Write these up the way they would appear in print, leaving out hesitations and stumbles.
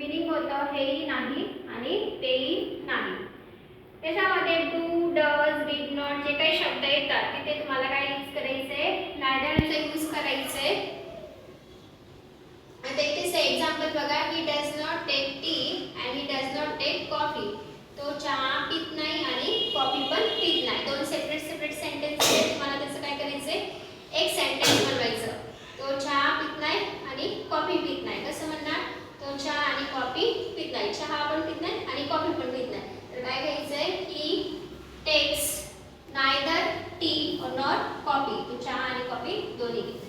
Meaning होतं हेही नाही आणि तेही नाही. त्याच्यामध्ये डू, डज, डिड नॉट जे काही शब्द येतात तिथे तुम्हाला काय यूज करायचंय, नायदरचा यूज करायचंय. आता इथे एक्झाम्पल बघा, he does not take tea and he does not take coffee. तो चहा पित नाही आणि कॉफी पण पित नाही. दोन सेपरेट सेंटेन्स आहेत. तुम्हाला त्याचं काय करायचंय, एक सेंटेन्स बनवायचं. तो चहा पित नाही आणि कॉफी पित नाही. कसं म्हणणार, तो चहा आणि कॉफी पित नाही. चहा पण पित नाही आणि कॉफी पण पित नाही. तर काय घ्यायचंय, he takes neither tea nor coffee. तो चहा आणि कॉफी दोन्ही घेत नाही.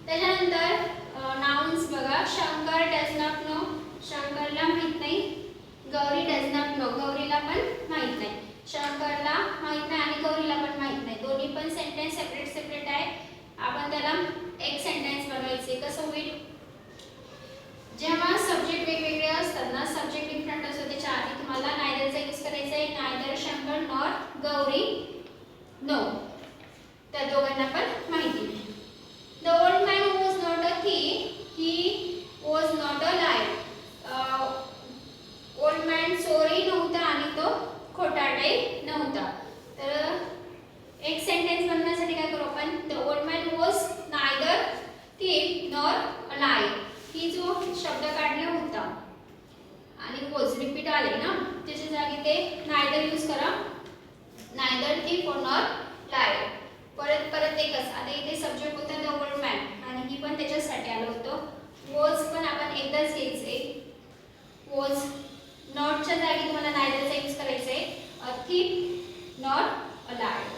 त्याच्यानंतर नाउन्स बघा, शंकर डज नॉट नो, शंकरला माहित नाही. गौरी डज नॉट नो, गौरीला पण माहित नाही. शंकरला माहित नाही आणि गौरीला पण माहित नाही. दोन्ही पण सेंटेन्स सेपरेट आहे. आपण त्याला एक सेंटेन्स बनवायचे. कसं होईल, जेव्हा सब्जेक्ट वेगवेगळे असतात ना, सब्जेक्ट डिफरंट असतो, त्याच्या आधी तुम्हाला नायदरचा यूज करायचा आहे. Neither Shankar nor Gauri no, त्या दोघांना पण माहिती नाही. The old man was not a thief, he was not a liar. Old man चोरही नव्हता आणि तो खोटारडाही नव्हता. तर एक सेंटेन्स बनवण्यासाठी काय करू आपण, the old man was neither thief nor a liar. ही जो शब्द काढला होता आणि वॉज रिपीट आले ना, त्याच्या जागी ते नायदर यूज करा. Neither thief nor liar. परत एकच. आता इथे सब्जेक्ट होता द ओल्ड मॅन आणि ही पण त्याच्यासाठी आलं होतं. वॉज पण आपण एकदाच घ्यायचे. वॉज नॉटच्या जागी तुम्हाला नायदरचा यूज करायचा आहे. अ थिफ नॉट अ लायर.